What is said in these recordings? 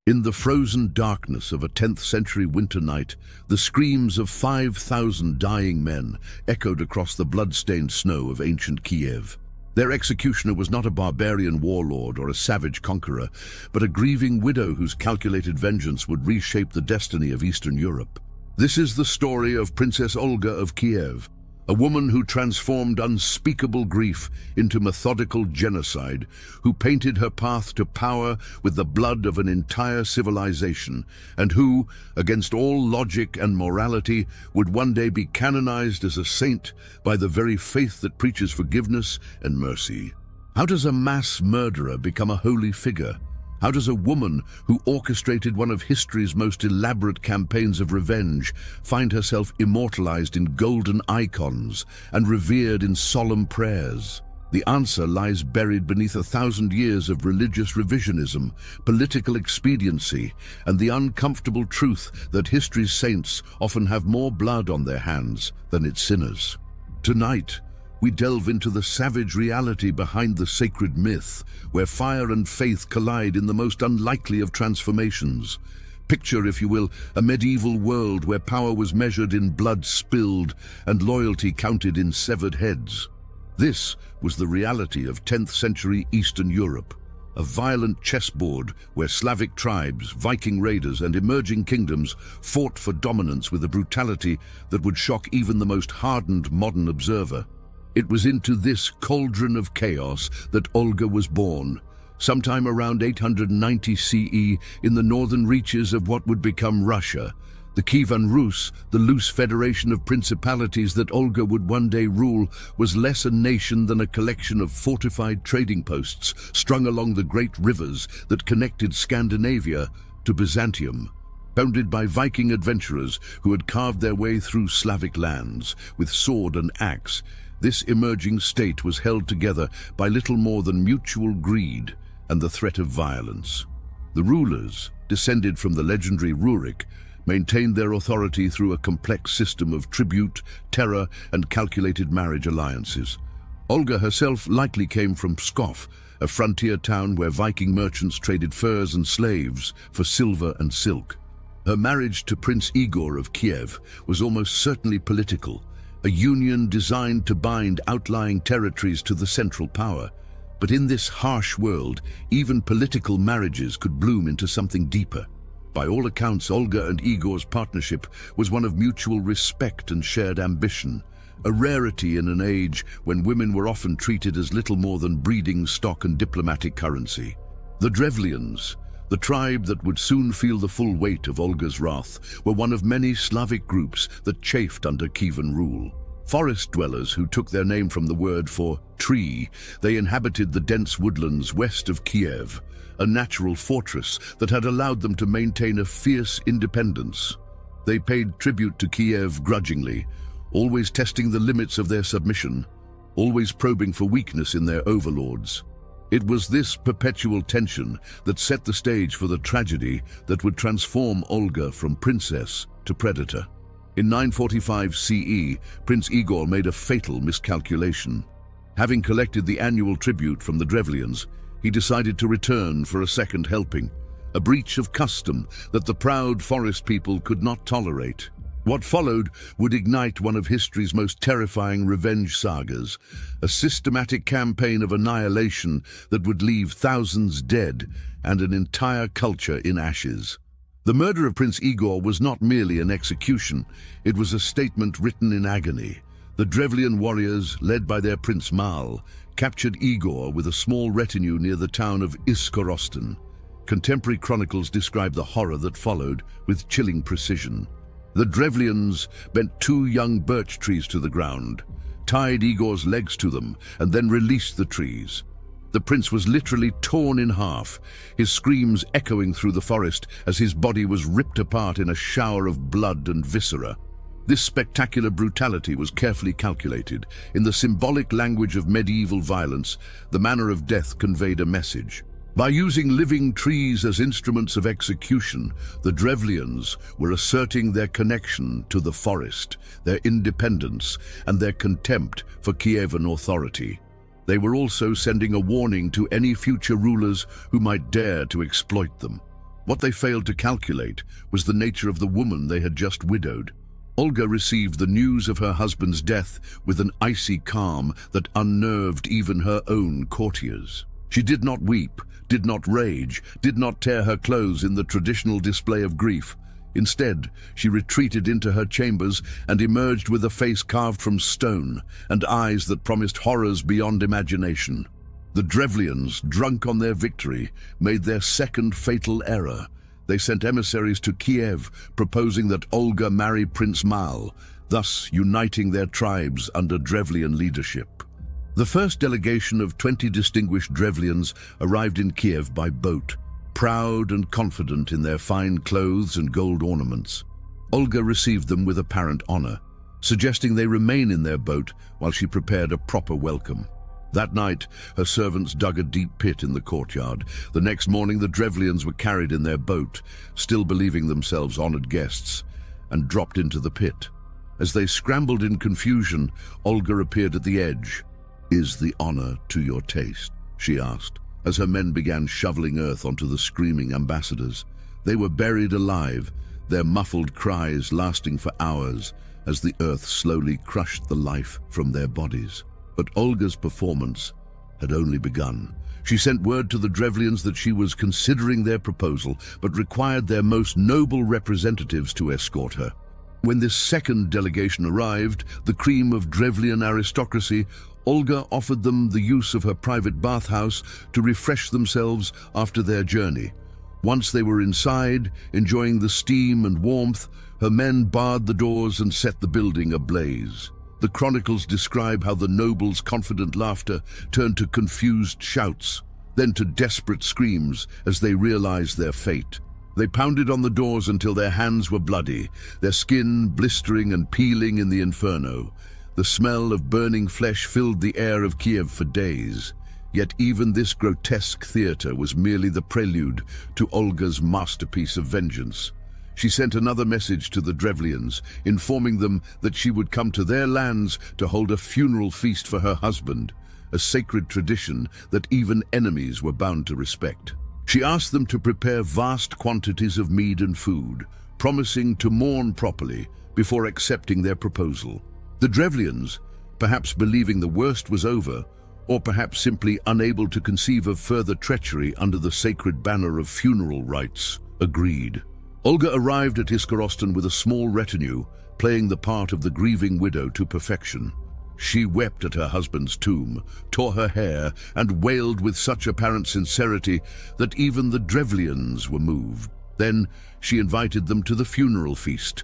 In the frozen darkness of a 10th century winter night, the screams of 5,000 dying men echoed across the blood-stained snow of ancient Kiev. Their executioner was not a barbarian warlord or a savage conqueror, but a grieving widow whose calculated vengeance would reshape the destiny of Eastern Europe. This is the story of Princess Olga of Kiev, a woman who transformed unspeakable grief into methodical genocide, who painted her path to power with the blood of an entire civilization, and who, against all logic and morality, would one day be canonized as a saint by the very faith that preaches forgiveness and mercy. How does a mass murderer become a holy figure? How does a woman who orchestrated one of history's most elaborate campaigns of revenge find herself immortalized in golden icons and revered in solemn prayers? The answer lies buried beneath 1,000 years of religious revisionism, political expediency, and the uncomfortable truth that history's saints often have more blood on their hands than its sinners. Tonight, we delve into the savage reality behind the sacred myth, where fire and faith collide in the most unlikely of transformations. Picture, if you will, a medieval world where power was measured in blood spilled and loyalty counted in severed heads. This was the reality of 10th century Eastern Europe, a violent chessboard where Slavic tribes, Viking raiders, and emerging kingdoms fought for dominance with a brutality that would shock even the most hardened modern observer. It was into this cauldron of chaos that Olga was born, sometime around 890 CE in the northern reaches of what would become Russia. The Kievan Rus, the loose federation of principalities that Olga would one day rule, was less a nation than a collection of fortified trading posts strung along the great rivers that connected Scandinavia to Byzantium. Founded by Viking adventurers who had carved their way through Slavic lands with sword and axe, this emerging state was held together by little more than mutual greed and the threat of violence. The rulers, descended from the legendary Rurik, maintained their authority through a complex system of tribute, terror, and calculated marriage alliances. Olga herself likely came from Pskov, a frontier town where Viking merchants traded furs and slaves for silver and silk. Her marriage to Prince Igor of Kiev was almost certainly political, a union designed to bind outlying territories to the central power. But in this harsh world, even political marriages could bloom into something deeper. By all accounts, Olga and Igor's partnership was one of mutual respect and shared ambition, a rarity in an age when women were often treated as little more than breeding stock and diplomatic currency. The Drevlians, the tribe that would soon feel the full weight of Olga's wrath, were one of many Slavic groups that chafed under Kievan rule. Forest dwellers who took their name from the word for tree, they inhabited the dense woodlands west of Kiev, a natural fortress that had allowed them to maintain a fierce independence. They paid tribute to Kiev grudgingly, always testing the limits of their submission, always probing for weakness in their overlords. It was this perpetual tension that set the stage for the tragedy that would transform Olga from princess to predator. In 945 CE, Prince Igor made a fatal miscalculation. Having collected the annual tribute from the Drevlians, he decided to return for a second helping, a breach of custom that the proud forest people could not tolerate. What followed would ignite one of history's most terrifying revenge sagas, a systematic campaign of annihilation that would leave thousands dead and an entire culture in ashes. The murder of Prince Igor was not merely an execution, it was a statement written in agony. The Drevlian warriors, led by their Prince Mal, captured Igor with a small retinue near the town of Iskorostan. Contemporary chronicles describe the horror that followed with chilling precision. The Drevlians bent 2 young birch trees to the ground, tied Igor's legs to them, and then released the trees. The prince was literally torn in half, his screams echoing through the forest as his body was ripped apart in a shower of blood and viscera. This spectacular brutality was carefully calculated. In the symbolic language of medieval violence, the manner of death conveyed a message. By using living trees as instruments of execution, the Drevlians were asserting their connection to the forest, their independence, and their contempt for Kievan authority. They were also sending a warning to any future rulers who might dare to exploit them. What they failed to calculate was the nature of the woman they had just widowed. Olga received the news of her husband's death with an icy calm that unnerved even her own courtiers. She did not weep, did not rage, did not tear her clothes in the traditional display of grief. Instead, she retreated into her chambers and emerged with a face carved from stone and eyes that promised horrors beyond imagination. The Drevlians, drunk on their victory, made their second fatal error. They sent emissaries to Kiev, proposing that Olga marry Prince Mal, thus uniting their tribes under Drevlian leadership. The first delegation of 20 distinguished Drevlians arrived in Kiev by boat, proud and confident in their fine clothes and gold ornaments. Olga received them with apparent honor, suggesting they remain in their boat while she prepared a proper welcome. That night, her servants dug a deep pit in the courtyard. The next morning, the Drevlians were carried in their boat, still believing themselves honored guests, and dropped into the pit. As they scrambled in confusion, Olga appeared at the edge. "Is the honor to your taste?" she asked, as her men began shoveling earth onto the screaming ambassadors. They were buried alive, their muffled cries lasting for hours as the earth slowly crushed the life from their bodies. But Olga's performance had only begun. She sent word to the Drevlians that she was considering their proposal, but required their most noble representatives to escort her. When this second delegation arrived, the cream of Drevlian aristocracy, Olga offered them the use of her private bathhouse to refresh themselves after their journey. Once they were inside, enjoying the steam and warmth, her men barred the doors and set the building ablaze. The chronicles describe how the nobles' confident laughter turned to confused shouts, then to desperate screams as they realized their fate. They pounded on the doors until their hands were bloody, their skin blistering and peeling in the inferno. The smell of burning flesh filled the air of Kiev for days. Yet even this grotesque theater was merely the prelude to Olga's masterpiece of vengeance. She sent another message to the Drevlians, informing them that she would come to their lands to hold a funeral feast for her husband, a sacred tradition that even enemies were bound to respect. She asked them to prepare vast quantities of mead and food, promising to mourn properly before accepting their proposal. The Drevlians, perhaps believing the worst was over, or perhaps simply unable to conceive of further treachery under the sacred banner of funeral rites, agreed. Olga arrived at Iskorostan with a small retinue, playing the part of the grieving widow to perfection. She wept at her husband's tomb, tore her hair, and wailed with such apparent sincerity that even the Drevlians were moved. Then she invited them to the funeral feast.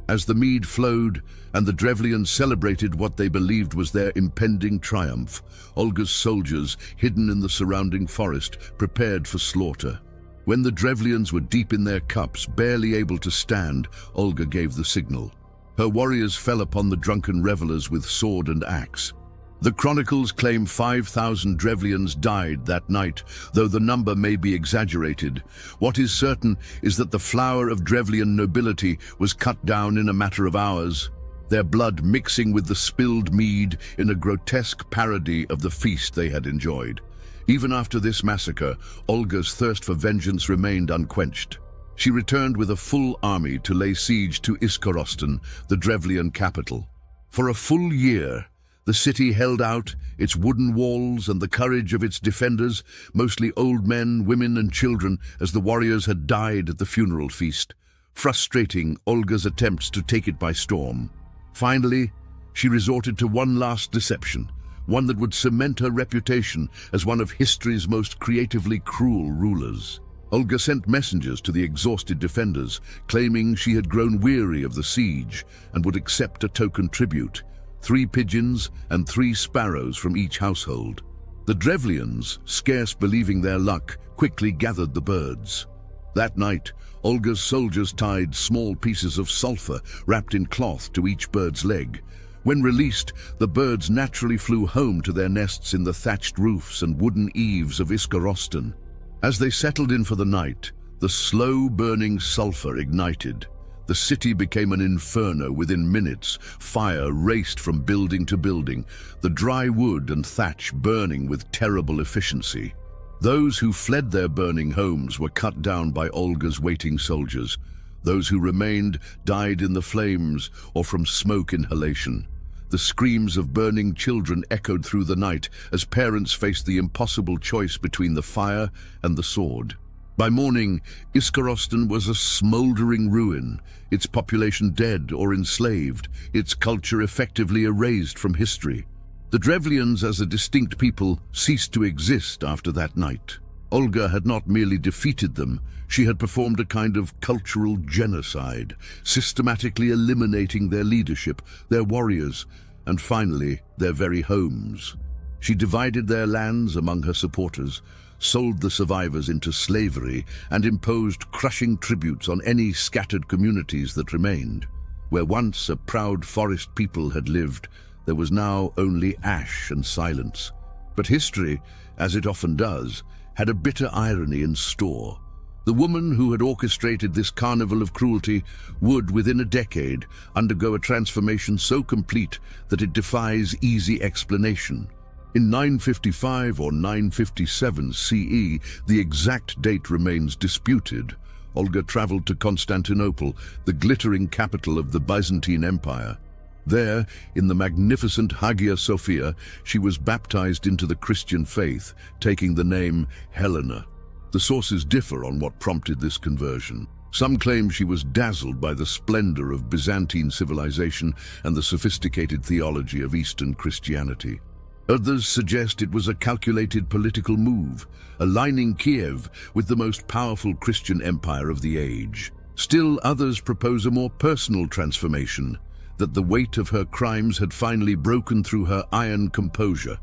As the mead flowed and the Drevlians celebrated what they believed was their impending triumph, Olga's soldiers, hidden in the surrounding forest, prepared for slaughter. When the Drevlians were deep in their cups, barely able to stand, Olga gave the signal. Her warriors fell upon the drunken revelers with sword and axe. The chronicles claim 5,000 Drevlians died that night, though the number may be exaggerated. What is certain is that the flower of Drevlian nobility was cut down in a matter of hours, their blood mixing with the spilled mead in a grotesque parody of the feast they had enjoyed. Even after this massacre, Olga's thirst for vengeance remained unquenched. She returned with a full army to lay siege to Iskorostan, the Drevlian capital. For a full year, the city held out, its wooden walls and the courage of its defenders, mostly old men, women and children, as the warriors had died at the funeral feast, frustrating Olga's attempts to take it by storm. Finally, she resorted to one last deception, one that would cement her reputation as one of history's most creatively cruel rulers. Olga sent messengers to the exhausted defenders, claiming she had grown weary of the siege and would accept a token tribute, 3 pigeons and 3 sparrows from each household. The Drevlians, scarce believing their luck, quickly gathered the birds. That night, Olga's soldiers tied small pieces of sulfur wrapped in cloth to each bird's leg. When released, the birds naturally flew home to their nests in the thatched roofs and wooden eaves of Iskorostan. As they settled in for the night, the slow-burning sulfur ignited. The city became an inferno within minutes. Fire raced from building to building, the dry wood and thatch burning with terrible efficiency. Those who fled their burning homes were cut down by Olga's waiting soldiers. Those who remained died in the flames or from smoke inhalation. The screams of burning children echoed through the night as parents faced the impossible choice between the fire and the sword. By morning, Iskorostan was a smoldering ruin, its population dead or enslaved, its culture effectively erased from history. The Drevlians as a distinct people ceased to exist after that night. Olga had not merely defeated them, she had performed a kind of cultural genocide, systematically eliminating their leadership, their warriors, and finally, their very homes. She divided their lands among her supporters, sold the survivors into slavery, and imposed crushing tributes on any scattered communities that remained. Where once a proud forest people had lived, there was now only ash and silence. But history, as it often does, had a bitter irony in store. The woman who had orchestrated this carnival of cruelty would, within a decade, undergo a transformation so complete that it defies easy explanation. In 955 or 957 CE, the exact date remains disputed, Olga traveled to Constantinople, the glittering capital of the Byzantine Empire. There, in the magnificent Hagia Sophia, she was baptized into the Christian faith, taking the name Helena. The sources differ on what prompted this conversion. Some claim she was dazzled by the splendor of Byzantine civilization and the sophisticated theology of Eastern Christianity. Others suggest it was a calculated political move, aligning Kiev with the most powerful Christian empire of the age. Still, others propose a more personal transformation, that the weight of her crimes had finally broken through her iron composure,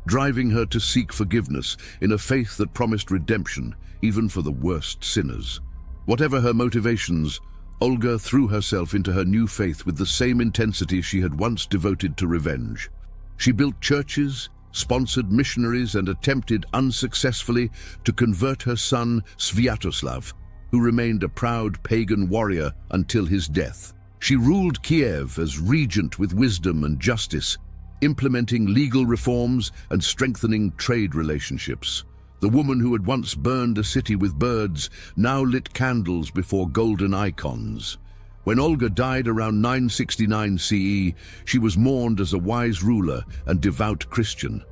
driving her to seek forgiveness in a faith that promised redemption, even for the worst sinners. Whatever her motivations, Olga threw herself into her new faith with the same intensity she had once devoted to revenge. She built churches, sponsored missionaries, and attempted unsuccessfully to convert her son Sviatoslav, who remained a proud pagan warrior until his death. She ruled Kiev as regent with wisdom and justice, implementing legal reforms and strengthening trade relationships. The woman who had once burned a city with birds now lit candles before golden icons. When Olga died around 969 CE, she was mourned as a wise ruler and devout Christian.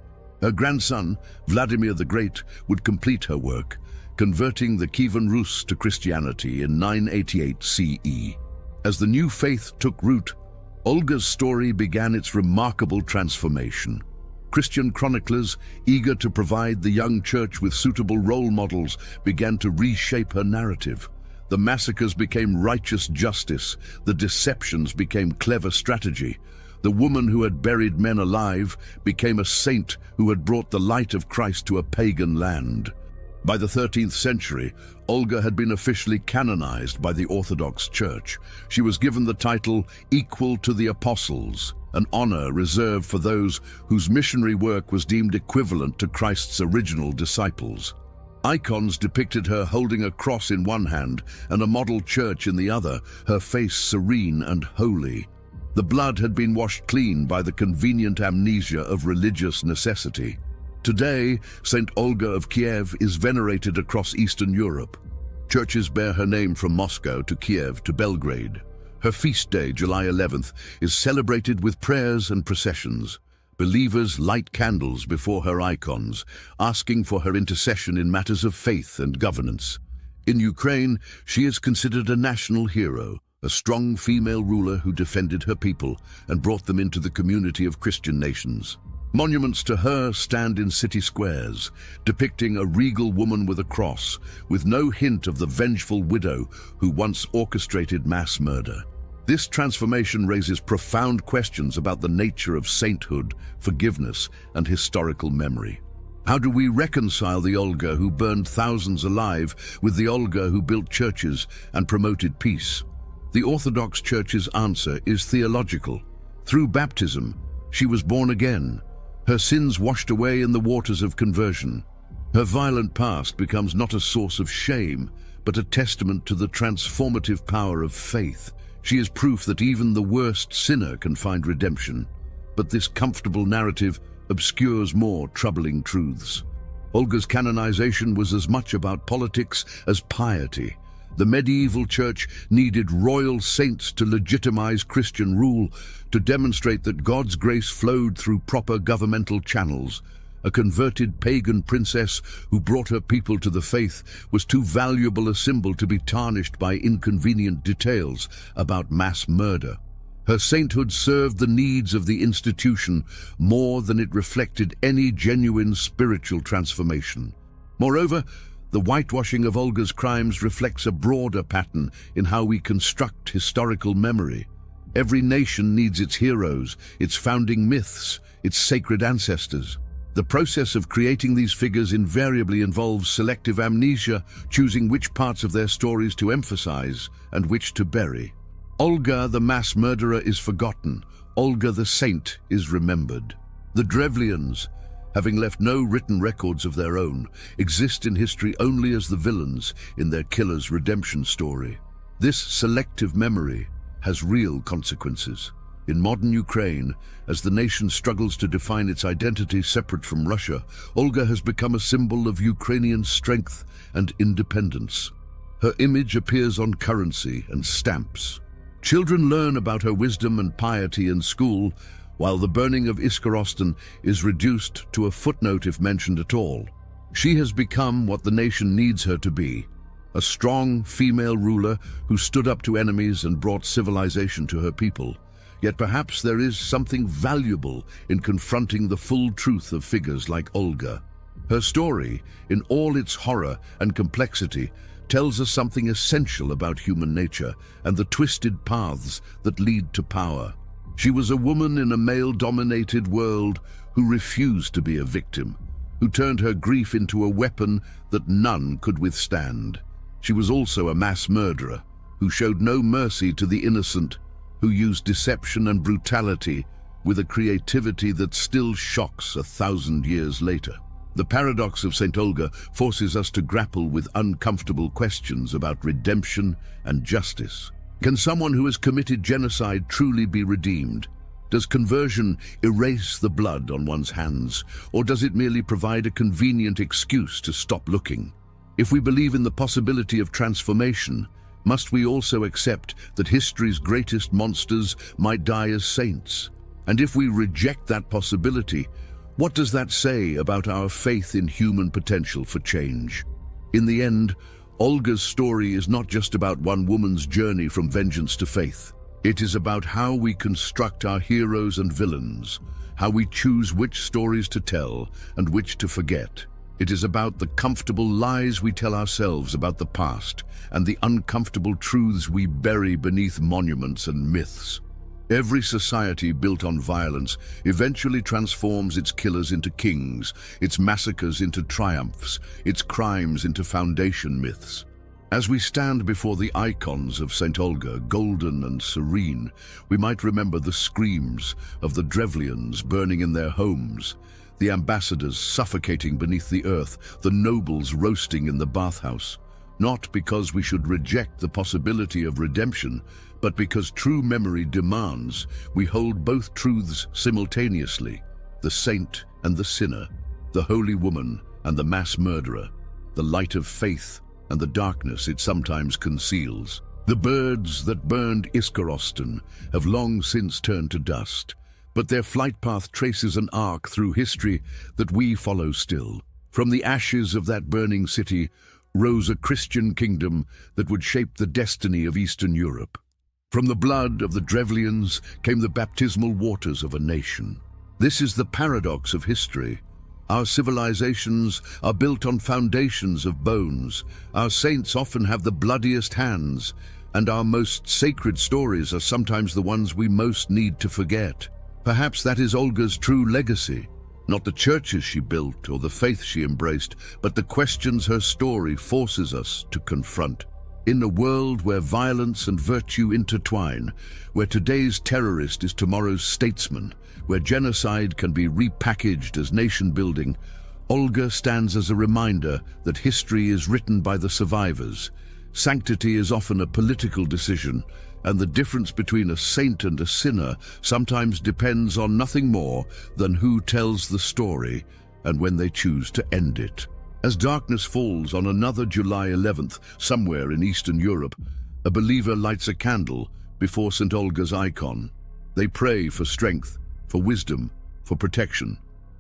Her grandson, Vladimir the Great, would complete her work, converting the Kievan Rus to Christianity in 988 CE. As the new faith took root, Olga's story began its remarkable transformation. Christian chroniclers, eager to provide the young church with suitable role models, began to reshape her narrative. The massacres became righteous justice, the deceptions became clever strategy. The woman who had buried men alive became a saint who had brought the light of Christ to a pagan land. By the 13th century, Olga had been officially canonized by the Orthodox Church. She was given the title equal to the apostles, an honor reserved for those whose missionary work was deemed equivalent to Christ's original disciples. Icons depicted her holding a cross in one hand and a model church in the other, her face serene and holy. The blood had been washed clean by the convenient amnesia of religious necessity. Today, Saint Olga of Kiev is venerated across Eastern Europe. Churches bear her name from Moscow to Kiev to Belgrade. Her feast day, July 11th, is celebrated with prayers and processions. Believers light candles before her icons, asking for her intercession in matters of faith and governance. In Ukraine, she is considered a national hero, a strong female ruler who defended her people and brought them into the community of Christian nations. Monuments to her stand in city squares, depicting a regal woman with a cross, with no hint of the vengeful widow who once orchestrated mass murder. This transformation raises profound questions about the nature of sainthood, forgiveness, and historical memory. How do we reconcile the Olga who burned thousands alive with the Olga who built churches and promoted peace? The Orthodox Church's answer is theological. Through baptism, she was born again, her sins washed away in the waters of conversion. Her violent past becomes not a source of shame, but a testament to the transformative power of faith. She is proof that even the worst sinner can find redemption. But this comfortable narrative obscures more troubling truths. Olga's canonization was as much about politics as piety. The medieval church needed royal saints to legitimize Christian rule, to demonstrate that God's grace flowed through proper governmental channels. A converted pagan princess who brought her people to the faith was too valuable a symbol to be tarnished by inconvenient details about mass murder. Her sainthood served the needs of the institution more than it reflected any genuine spiritual transformation. Moreover, the whitewashing of Olga's crimes reflects a broader pattern in how we construct historical memory. Every nation needs its heroes, its founding myths, its sacred ancestors. The process of creating these figures invariably involves selective amnesia, choosing which parts of their stories to emphasize and which to bury. Olga the mass murderer is forgotten. Olga the saint is remembered. The Drevlians, having left no written records of their own, exist in history only as the villains in their killer's redemption story. This selective memory has real consequences. In modern Ukraine, as the nation struggles to define its identity separate from Russia, Olga has become a symbol of Ukrainian strength and independence. Her image appears on currency and stamps. Children learn about her wisdom and piety in school, while the burning of Iskorostan is reduced to a footnote if mentioned at all. She has become what the nation needs her to be, a strong female ruler who stood up to enemies and brought civilization to her people. Yet perhaps there is something valuable in confronting the full truth of figures like Olga. Her story, in all its horror and complexity, tells us something essential about human nature and the twisted paths that lead to power. She was a woman in a male-dominated world who refused to be a victim, who turned her grief into a weapon that none could withstand. She was also a mass murderer who showed no mercy to the innocent, who used deception and brutality with a creativity that still shocks 1,000 years later. The paradox of Saint Olga forces us to grapple with uncomfortable questions about redemption and justice. Can someone who has committed genocide truly be redeemed? Does conversion erase the blood on one's hands, or does it merely provide a convenient excuse to stop looking? If we believe in the possibility of transformation, must we also accept that history's greatest monsters might die as saints? And if we reject that possibility, what does that say about our faith in human potential for change? In the end, Olga's story is not just about one woman's journey from vengeance to faith. It is about how we construct our heroes and villains, how we choose which stories to tell and which to forget. It is about the comfortable lies we tell ourselves about the past and the uncomfortable truths we bury beneath monuments and myths. Every society built on violence eventually transforms its killers into kings, its massacres into triumphs, its crimes into foundation myths. As we stand before the icons of Saint Olga, golden and serene, we might remember the screams of the Drevlians burning in their homes, the ambassadors suffocating beneath the earth, the nobles roasting in the bathhouse. Not because we should reject the possibility of redemption, but because true memory demands we hold both truths simultaneously, the saint and the sinner, the holy woman and the mass murderer, the light of faith and the darkness it sometimes conceals. The birds that burned Iskorostan have long since turned to dust, but their flight path traces an arc through history that we follow still. From the ashes of that burning city rose a Christian kingdom that would shape the destiny of Eastern Europe. From the blood of the Drevlians came the baptismal waters of a nation. This is the paradox of history. Our civilizations are built on foundations of bones. Our saints often have the bloodiest hands, and our most sacred stories are sometimes the ones we most need to forget. Perhaps that is Olga's true legacy. Not the churches she built or the faith she embraced, but the questions her story forces us to confront. In a world where violence and virtue intertwine, where today's terrorist is tomorrow's statesman, where genocide can be repackaged as nation-building, Olga stands as a reminder that history is written by the survivors. Sanctity is often a political decision, and the difference between a saint and a sinner sometimes depends on nothing more than who tells the story and when they choose to end it. As darkness falls on another July 11th, somewhere in Eastern Europe, a believer lights a candle before Saint Olga's icon. They pray for strength, for wisdom, for protection.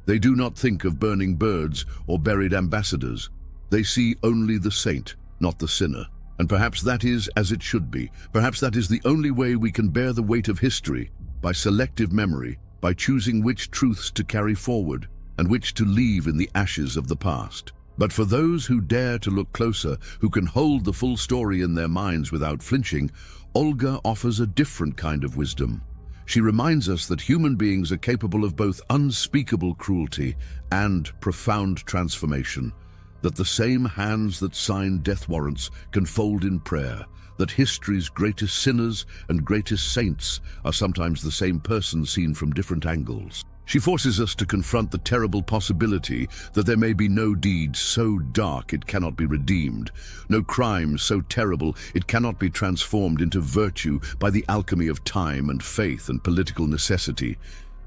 They do not think of burning birds or buried ambassadors. They see only the saint, not the sinner. And perhaps that is as it should be. Perhaps that is the only way we can bear the weight of history, by selective memory, by choosing which truths to carry forward and which to leave in the ashes of the past. But for those who dare to look closer, who can hold the full story in their minds without flinching, Olga offers a different kind of wisdom. She reminds us that human beings are capable of both unspeakable cruelty and profound transformation, that the same hands that sign death warrants can fold in prayer, that history's greatest sinners and greatest saints are sometimes the same person seen from different angles. She forces us to confront the terrible possibility that there may be no deed so dark it cannot be redeemed, no crime so terrible it cannot be transformed into virtue by the alchemy of time and faith and political necessity.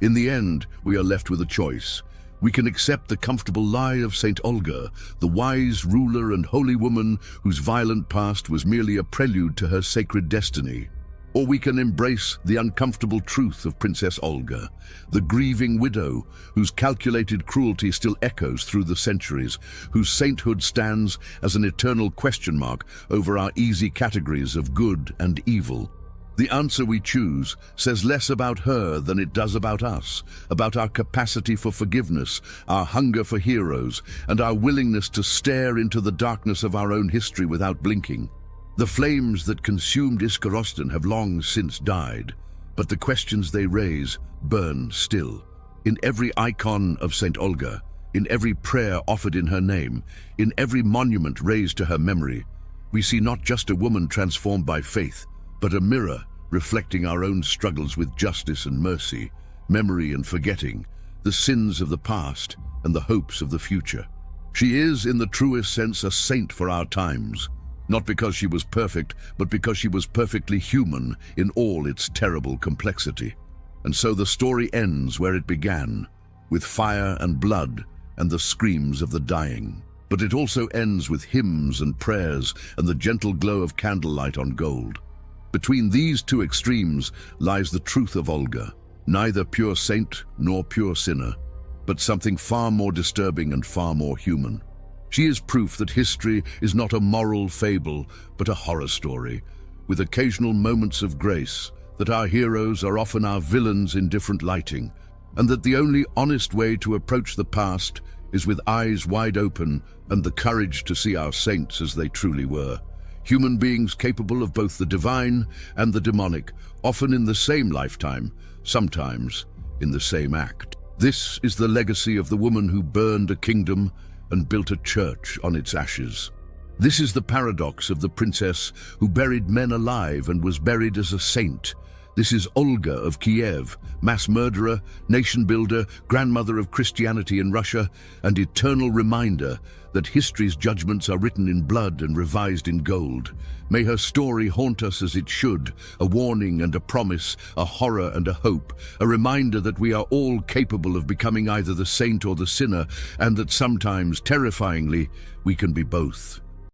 In the end, we are left with a choice. We can accept the comfortable lie of Saint Olga, the wise ruler and holy woman whose violent past was merely a prelude to her sacred destiny. Or we can embrace the uncomfortable truth of Princess Olga, the grieving widow whose calculated cruelty still echoes through the centuries, whose sainthood stands as an eternal question mark over our easy categories of good and evil. The answer we choose says less about her than it does about us, about our capacity for forgiveness, our hunger for heroes, and our willingness to stare into the darkness of our own history without blinking. The flames that consumed Iskorosten have long since died, but the questions they raise burn still. In every icon of Saint Olga, in every prayer offered in her name, in every monument raised to her memory, we see not just a woman transformed by faith, but a mirror reflecting our own struggles with justice and mercy, memory and forgetting, the sins of the past and the hopes of the future. She is, in the truest sense, a saint for our times. Not because she was perfect, but because she was perfectly human in all its terrible complexity. And so the story ends where it began, with fire and blood and the screams of the dying. But it also ends with hymns and prayers and the gentle glow of candlelight on gold. Between these two extremes lies the truth of Olga, neither pure saint nor pure sinner, but something far more disturbing and far more human. She is proof that history is not a moral fable, but a horror story, with occasional moments of grace, that our heroes are often our villains in different lighting, and that the only honest way to approach the past is with eyes wide open and the courage to see our saints as they truly were. Human beings capable of both the divine and the demonic, often in the same lifetime, sometimes in the same act. This is the legacy of the woman who burned a kingdom and built a church on its ashes. This is the paradox of the princess who buried men alive and was buried as a saint. This is Olga of Kiev, mass murderer, nation builder, grandmother of Christianity in Russia, and eternal reminder that history's judgments are written in blood and revised in gold. May her story haunt us as it should, a warning and a promise, a horror and a hope, a reminder that we are all capable of becoming either the saint or the sinner, and that sometimes, terrifyingly, we can be both.